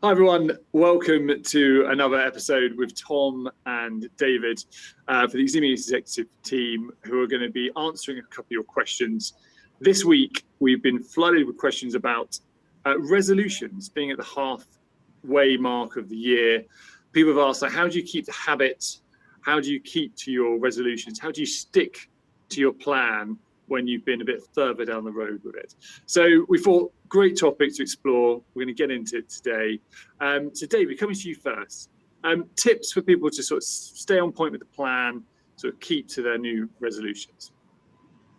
Hi everyone, welcome to another episode with Tom and David for the Eximius Executive team, who are going to be answering a couple of your questions. This week, we've been flooded with questions about resolutions being at the halfway mark of the year. People have asked, how do you keep the habit? How do you keep to your resolutions? How do you stick to your plan when you've been a bit further down the road with it? So we thought, great topic to explore. We're going to get into it today. So David, coming to you first. Tips for people to sort of stay on point with the plan, sort of keep to their new resolutions.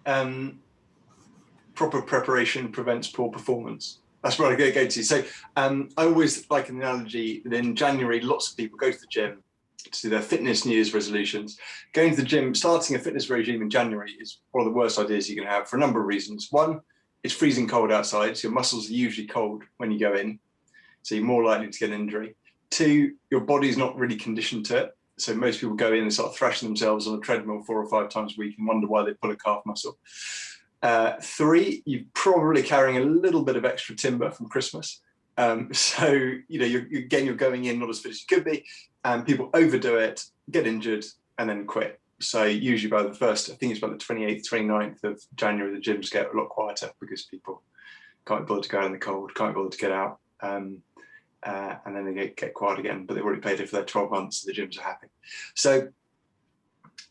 Proper preparation prevents poor performance. That's what I go to. So I always like an analogy that in January, lots of people go to the gym to do their fitness New Year's resolutions. Going to the gym, starting a fitness regime in January is one of the worst ideas you can have for a number of reasons. One, it's freezing cold outside, so your muscles are usually cold when you go in, so you're more likely to get an injury. Two, your body's not really conditioned to it. So most people go in and start thrashing themselves on a treadmill 4 or 5 times a week and wonder why they pull a calf muscle. Three, you're probably carrying a little bit of extra timber from Christmas. So, you're going in not as fit as you could be, and people overdo it, get injured, and then quit. So usually by the first, I think it's by the 28th, 29th of January, the gyms get a lot quieter because people can't bother to go out in the cold, can't bother to get out, and then they get quiet again, but they've already paid it for their 12 months, so the gyms are happy. So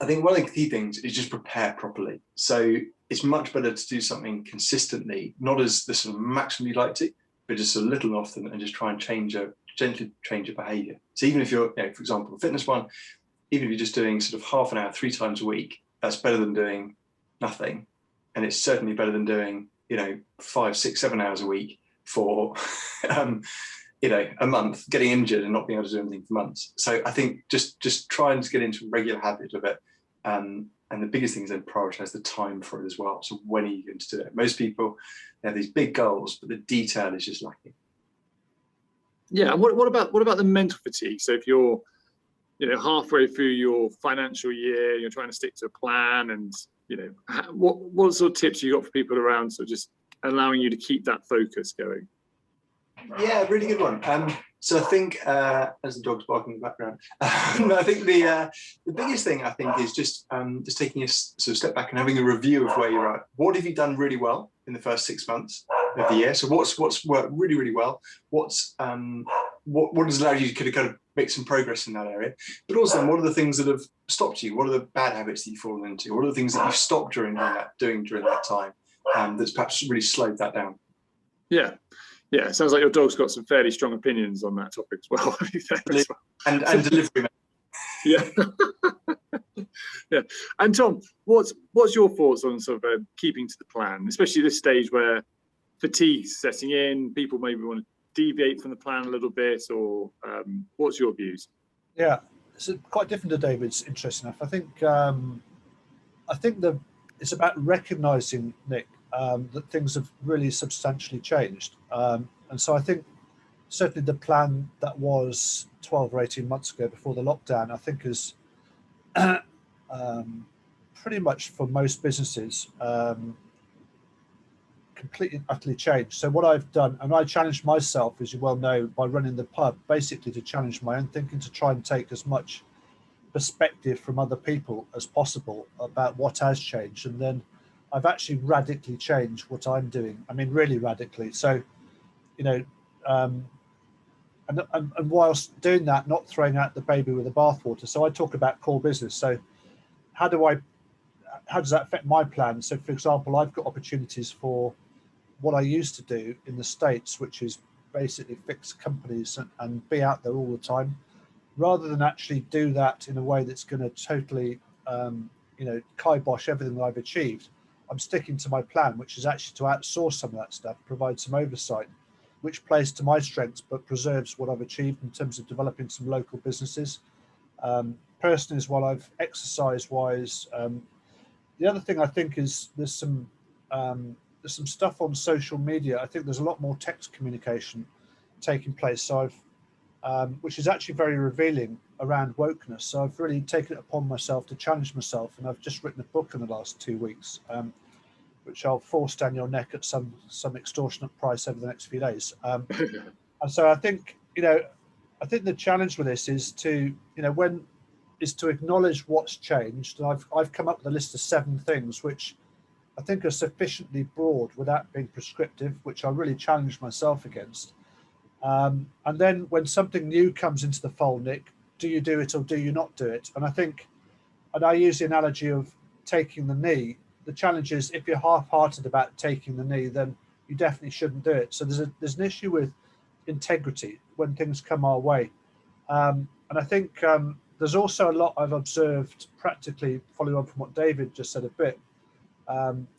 I think one of the key things is just prepare properly. So it's much better to do something consistently, not as the sort of maximum you'd like to, but just a little often, and just try and gently change your behavior. So even if you're, for example, the fitness one, even if you're just doing sort of half an hour 3 times a week, that's better than doing nothing. And it's certainly better than doing, 5, 6, 7 hours a week for, a month, getting injured and not being able to do anything for months. So I think just trying to get into a regular habit of it. And the biggest thing is then prioritize the time for it as well. So when are you going to do it? Most people have these big goals, but the detail is just lacking. Yeah, and what about the mental fatigue? So if you're halfway through your financial year, you're trying to stick to a plan, and what sort of tips you got for people around sort of just allowing you to keep that focus going? Yeah, really good one. So I think, as the dog's barking in the background, I think the biggest thing is just taking a sort of step back and having a review of where you're at. What have you done really well in the first 6 months of the year? So what's worked really, really well? What has allowed you to kind of make some progress in that area? But also, what are the things that have stopped you? What are the bad habits that you've fallen into? What are the things that you've stopped doing during that time that's perhaps really slowed that down? Yeah, it sounds like your dog's got some fairly strong opinions on that topic as well. And delivery. Yeah. Yeah. And Tom, what's your thoughts on sort of keeping to the plan, especially this stage where fatigue's setting in, people maybe want to deviate from the plan a little bit, or what's your views? Yeah, it's quite different to David's, interesting enough. I think it's about recognizing, Nick, that things have really substantially changed. And so I think certainly the plan that was 12 or 18 months ago before the lockdown, I think is pretty much for most businesses completely and utterly changed. So what I've done, and I challenged myself, as you well know, by running the pub, basically to challenge my own thinking, to try and take as much perspective from other people as possible about what has changed. And then I've actually radically changed what I'm doing. I mean, really radically. So, and whilst doing that, not throwing out the baby with the bathwater. So I talk about core business. So how does that affect my plan? So for example, I've got opportunities for what I used to do in the States, which is basically fix companies and be out there all the time, rather than actually do that in a way that's going to totally, kibosh everything that I've achieved. I'm sticking to my plan, which is actually to outsource some of that stuff, provide some oversight, which plays to my strengths, but preserves what I've achieved in terms of developing some local businesses. Personally, as well, I've exercise-wise. The other thing I think is there's some stuff on social media. I think there's a lot more text communication taking place. So which is actually very revealing around wokeness. So I've really taken it upon myself to challenge myself, and I've just written a book in the last 2 weeks, which I'll force down your neck at some extortionate price over the next few days. And so I think I think the challenge with this is to acknowledge what's changed. And I've come up with a list of 7 things which I think are sufficiently broad without being prescriptive, which I really challenge myself against. And then when something new comes into the fold, Nick, do you do it or do you not do it? And I use the analogy of taking the knee. The challenge is if you're half-hearted about taking the knee, then you definitely shouldn't do it. So there's an issue with integrity when things come our way. And I think there's also a lot I've observed practically, following on from what David just said a bit,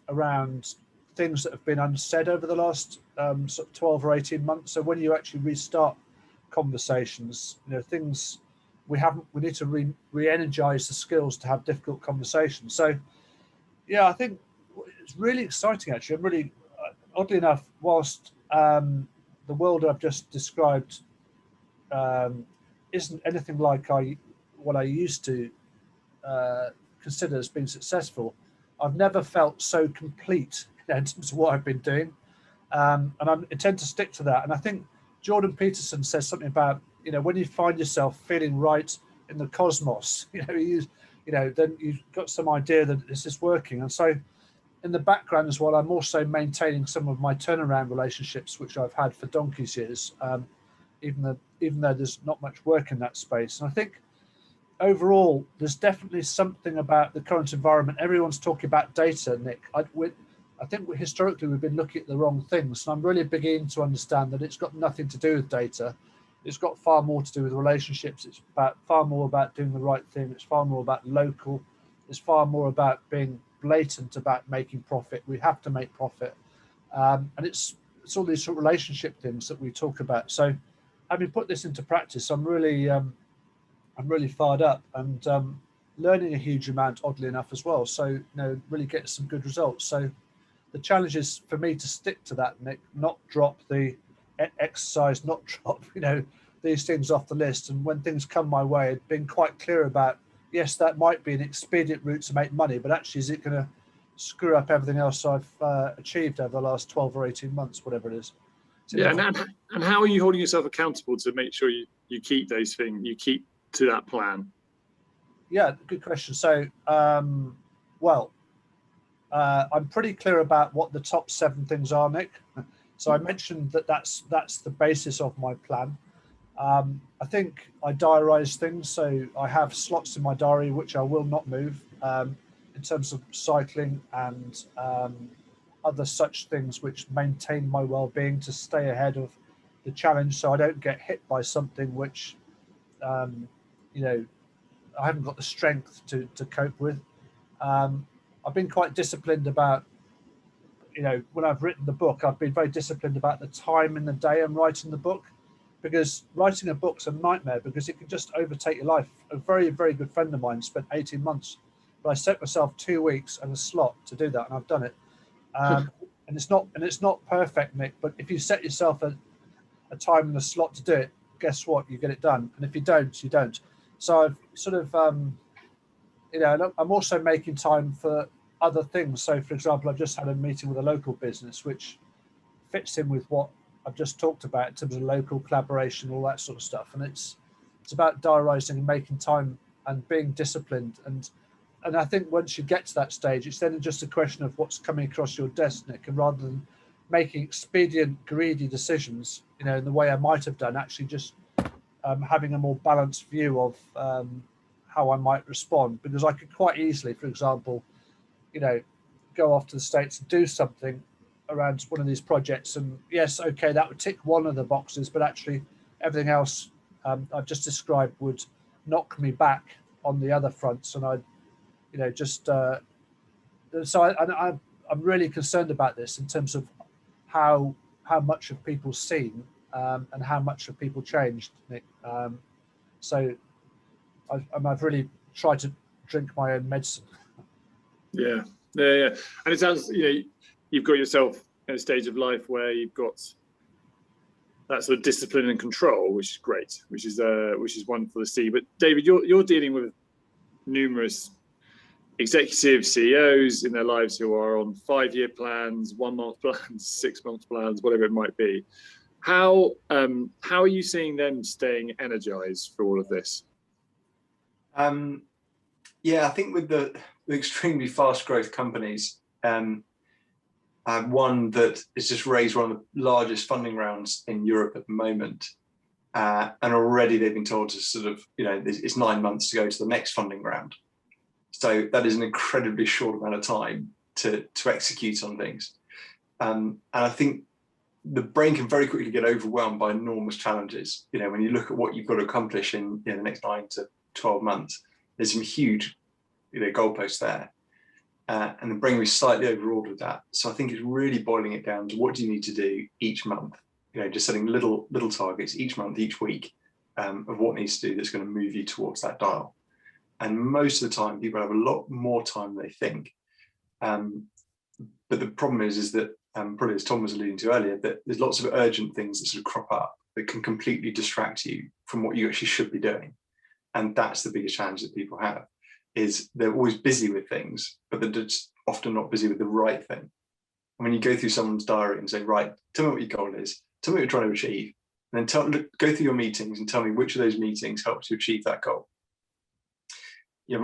around things that have been unsaid over the last sort of 12 or 18 months. So when you actually restart conversations, things we need to re-energize the skills to have difficult conversations. So yeah, I think it's really exciting actually. I'm really, oddly enough, whilst the world I've just described isn't anything like what I used to consider as being successful, I've never felt so complete in terms of what I've been doing, and I intend to stick to that. And I think Jordan Peterson says something about when you find yourself feeling right in the cosmos, then you've got some idea that this is working. And so in the background as well, I'm also maintaining some of my turnaround relationships, which I've had for donkey's years, even though there's not much work in that space. And I think overall, there's definitely something about the current environment. Everyone's talking about data, Nick. I think historically we've been looking at the wrong things. And I'm really beginning to understand that it's got nothing to do with data. It's got far more to do with relationships. It's far more about doing the right thing. It's far more about local. It's far more about being blatant about making profit. We have to make profit. And it's all these sort of relationship things that we talk about. So having put this into practice, I'm really fired up and learning a huge amount, oddly enough, as well. So, really getting some good results. So the challenge is for me to stick to that, Nick, not drop the exercise, not drop, these things off the list. And when things come my way, being quite clear about, yes, that might be an expedient route to make money, but actually, is it going to screw up everything else I've achieved over the last 12 or 18 months, whatever it is? So yeah, and how are you holding yourself accountable to make sure you keep those things, you keep to that plan? Yeah, good question. So, I'm pretty clear about what the top 7 things are, Nick. So I mentioned that's the basis of my plan. I think I diarise things, so I have slots in my diary which I will not move in terms of cycling and other such things which maintain my well-being to stay ahead of the challenge, so I don't get hit by something which I haven't got the strength to cope with. I've been quite disciplined about, when I've written the book, I've been very disciplined about the time in the day I'm writing the book, because writing a book's a nightmare because it can just overtake your life. A very, very good friend of mine spent 18 months, but I set myself 2 weeks and a slot to do that, and I've done it. And it's not perfect, Nick, but if you set yourself a time and a slot to do it, guess what? You get it done. And if you don't, you don't. So I've sort of, I'm also making time for other things. So, for example, I've just had a meeting with a local business, which fits in with what I've just talked about in terms of local collaboration, all that sort of stuff. And it's about diarising and making time and being disciplined. And I think once you get to that stage, it's then just a question of what's coming across your desk, Nick, and rather than making expedient, greedy decisions, in the way I might have done, actually just having a more balanced view of how I might respond, because I could quite easily, for example, go off to the States and do something around one of these projects. And yes, okay, that would tick one of the boxes, but actually everything else I've just described would knock me back on the other fronts. And I'm really concerned about this in terms of how much have people seen and how much have people changed, Nick. So I've really tried to drink my own medicine. Yeah. And it sounds, you've got yourself in a stage of life where you've got that sort of discipline and control, which is great, which is wonderful to see. But David, you're dealing with numerous executive CEOs in their lives who are on 5-year plans, 1-month plans, 6-month plans, whatever it might be. How are you seeing them staying energized for all of this? Yeah, I think with the extremely fast growth companies, one that has just raised one of the largest funding rounds in Europe at the moment. And already they've been told to sort of, it's 9 months to go to the next funding round. So that is an incredibly short amount of time to execute on things. And I think the brain can very quickly get overwhelmed by enormous challenges. When you look at what you've got to accomplish in the next 9 to 12 months, there's some huge goalposts there. And the brain was slightly overawed with that. So I think it's really boiling it down to what do you need to do each month? Just setting little targets each month, each week of what needs to do that's going to move you towards that dial. And most of the time, people have a lot more time than they think. But the problem is that, probably as Tom was alluding to earlier, that there's lots of urgent things that sort of crop up that can completely distract you from what you actually should be doing. And that's the biggest challenge that people have, is they're always busy with things, but they're just often not busy with the right thing. And when you go through someone's diary and say, right, tell me what your goal is, tell me what you're trying to achieve, and then go through your meetings and tell me which of those meetings helps you achieve that goal. There's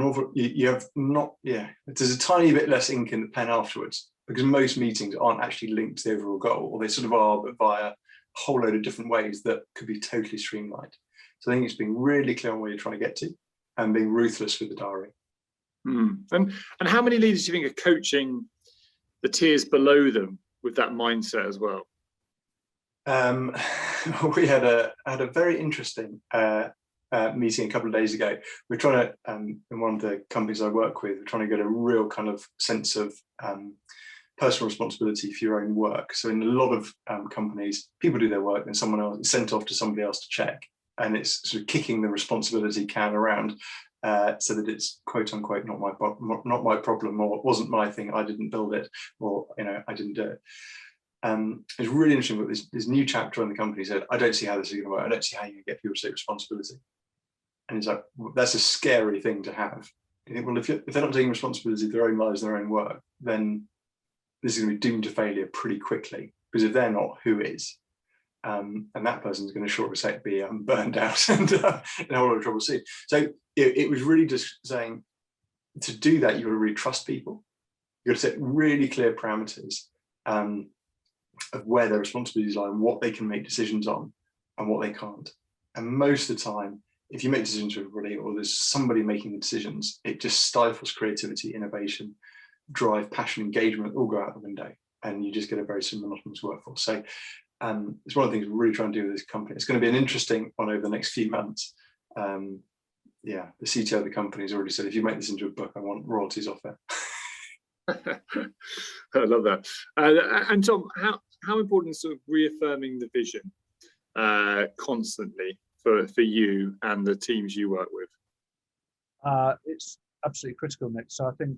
a tiny bit less ink in the pen afterwards, because most meetings aren't actually linked to the overall goal, or they sort of are, but via a whole load of different ways that could be totally streamlined. So I think it's being really clear on where you're trying to get to and being ruthless with the diary. And how many leaders do you think are coaching the tiers below them with that mindset as well? We had a very interesting meeting a couple of days ago. We're trying to, in one of the companies I work with, we're trying to get a real kind of sense of personal responsibility for your own work. So in a lot of companies, people do their work and someone else is sent off to somebody else to check. And it's sort of kicking the responsibility can around so that it's quote unquote not my problem, or it wasn't my thing, I didn't build it, or I didn't do it. It's really interesting. But this new chapter in the company said, I don't see how this is going to work. I don't see how you can get people to take responsibility. And it's like, that's a scary thing to have. You think, well, if they're not taking responsibility for their own lives and their own work, then this is going to be doomed to failure pretty quickly. Because if they're not, who is? And that person's going to short of sight be burned out and in a whole lot of trouble soon. So it was really just saying, to do that, you've got to really trust people. You've got to set really clear parameters of where their responsibilities lie and what they can make decisions on and what they can't. And most of the time, if you make decisions for everybody, or there's somebody making the decisions, it just stifles creativity, innovation, drive, passion, engagement, all go out the window, and you just get a very monotonous workforce. So it's one of the things we're really trying to do with this company. It's going to be an interesting one over the next few months. The CTO of the company has already said, if you make this into a book, I want royalties off it. I love that. And Tom, how important is sort of reaffirming the vision constantly for you and the teams you work with? It's absolutely critical, Nick. So I think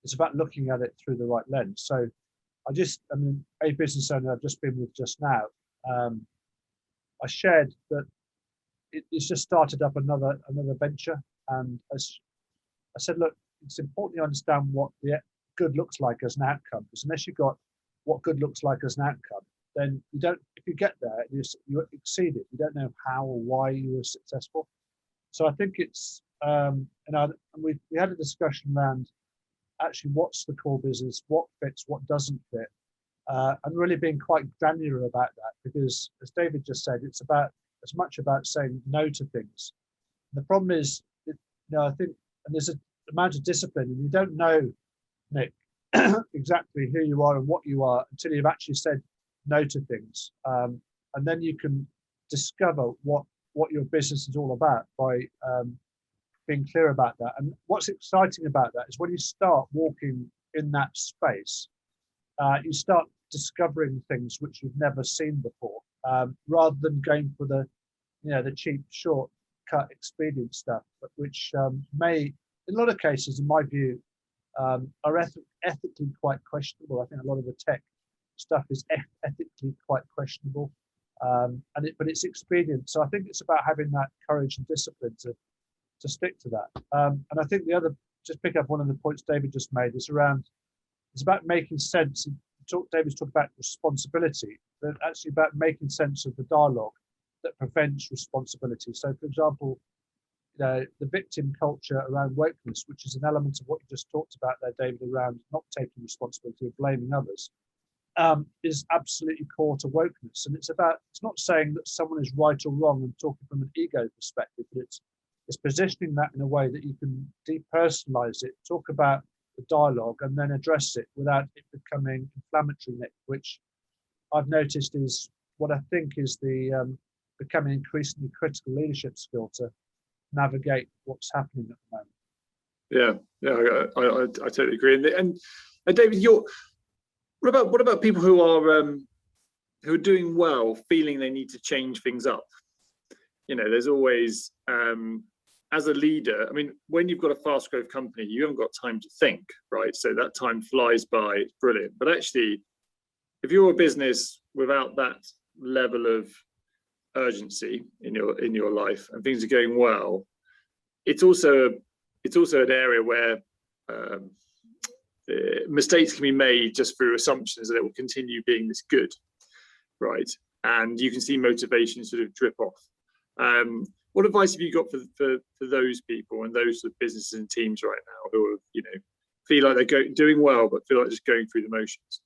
it's about looking at it through the right lens. So a business owner I've just been with just now, I shared that it's just started up another venture, and as I said, look, it's important to understand what the good looks like as an outcome, because unless you've got what good looks like as an outcome, then you don't, if you get there, you exceed it. You don't know how or why you were successful. So I think it's, we had a discussion around actually what's the core business, what fits, what doesn't fit, and really being quite granular about that, because as David just said, it's about as much about saying no to things. And the problem is, I think, and there's an amount of discipline, and you don't know, Nick, exactly who you are and what you are until you've actually said no to things, and then you can discover what your business is all about by being clear about that. And what's exciting about that is when you start walking in that space, you start discovering things which you've never seen before, rather than going for the cheap shortcut expedient stuff, but which may, in a lot of cases, in my view, are ethically quite questionable. I think a lot of the tech stuff is ethically quite questionable, but it's expedient. So I think it's about having that courage and discipline to stick to that. And I think the other, just pick up one of the points David just made, is about making sense. David's talked about responsibility, but actually about making sense of the dialogue that prevents responsibility. So, for example, the victim culture around wokeness, which is an element of what you just talked about there, David, around not taking responsibility or blaming others, is absolutely core to wokeness. And it's not saying that someone is right or wrong and talking from an ego perspective, but it's positioning that in a way that you can depersonalize it, talk about the dialogue, and then address it without it becoming inflammatory, Nick, which I've noticed is what I think is the becoming increasingly critical leadership skill to navigate what's happening at the moment. Yeah, I totally agree. And David, what about people who are doing well, feeling they need to change things up? There's always, as a leader, I mean, when you've got a fast growth company, you haven't got time to think, right? So that time flies by, it's brilliant. But actually, if you're a business without that level of urgency in your life and things are going well, it's also an area where mistakes can be made just through assumptions that it will continue being this good, right? And you can see motivation sort of drip off. What advice have you got for those people and those sort of businesses and teams right now who are, feel like they're doing well but feel like just going through the motions?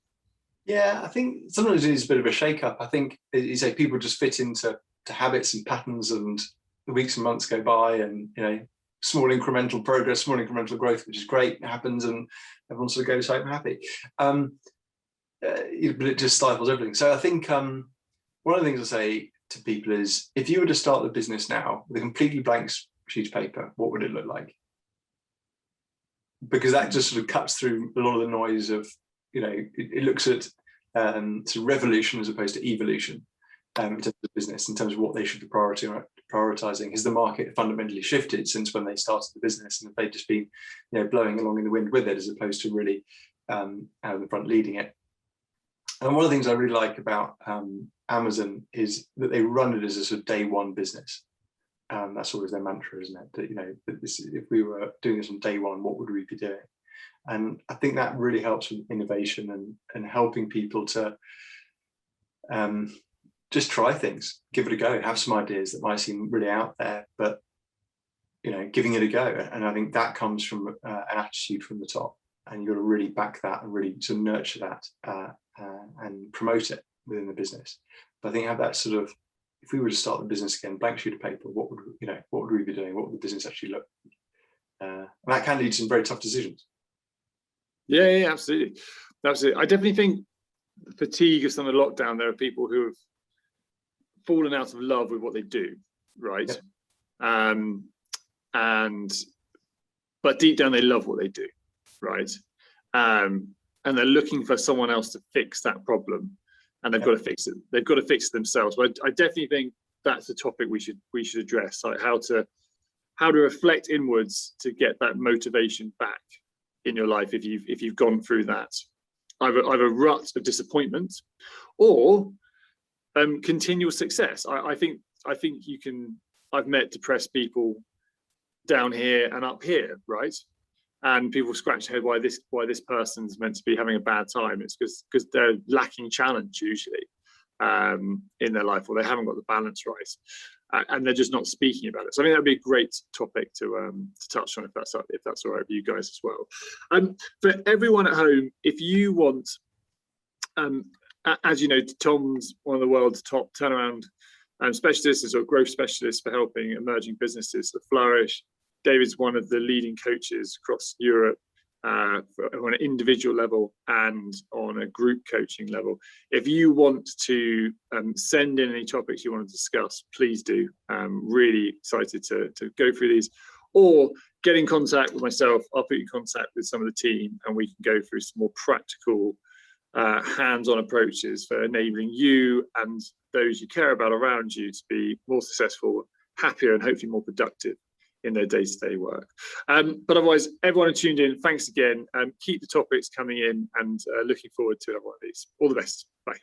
Yeah, I think sometimes it is a bit of a shake-up. I think, you say, people just fit into habits and patterns, and the weeks and months go by, and small incremental progress, small incremental growth, which is great, it happens, and everyone sort of goes home happy. But it just stifles everything. So I think one of the things I say to people is, if you were to start the business now with a completely blank sheet of paper, what would it look like? Because that just sort of cuts through a lot of the noise of, it looks at sort of revolution as opposed to evolution in terms of business, in terms of what they should be prioritizing. Has the market fundamentally shifted since when they started the business, and have they just been blowing along in the wind with it, as opposed to really out in the front leading it? And one of the things I really like about Amazon is that they run it as a sort of day one business. That's always their mantra, isn't it? That, if we were doing this on day one, what would we be doing? And I think that really helps with innovation and helping people to just try things, give it a go, have some ideas that might seem really out there, but giving it a go. And I think that comes from an attitude from the top, and you've got to really back that and really sort of nurture that and promote it within the business. But I think have that sort of, if we were to start the business again, blank sheet of paper, what would we be doing? What would the business actually look like? And that can lead to some very tough decisions. Yeah, absolutely. I definitely think fatigue of some of the lockdown. There are people who have fallen out of love with what they do, right? Yeah. But deep down they love what they do, right? And they're looking for someone else to fix that problem, and they've got to fix it. They've got to fix it themselves. But I definitely think that's a topic we should address, like how to reflect inwards to get that motivation back in your life if you've gone through that either rut of disappointment or continual success. I think you can. I've met depressed people down here and up here, right? And people scratch their head why this person's meant to be having a bad time. It's because they're lacking challenge usually in their life, or they haven't got the balance right, and they're just not speaking about it. So I think that'd be a great topic to touch on if that's all right with you guys as well. For everyone at home, if you want, as you know, Tom's one of the world's top turnaround specialists or growth specialists for helping emerging businesses to flourish. David's one of the leading coaches across Europe on an individual level and on a group coaching level. If you want to send in any topics you want to discuss, please do. Really excited to go through these, or get in contact with myself. I'll put you in contact with some of the team and we can go through some more practical hands-on approaches for enabling you and those you care about around you to be more successful, happier, and hopefully more productive in their day-to-day work. But otherwise, everyone who tuned in, thanks again. Keep the topics coming in, and looking forward to every one of these. All the best. Bye.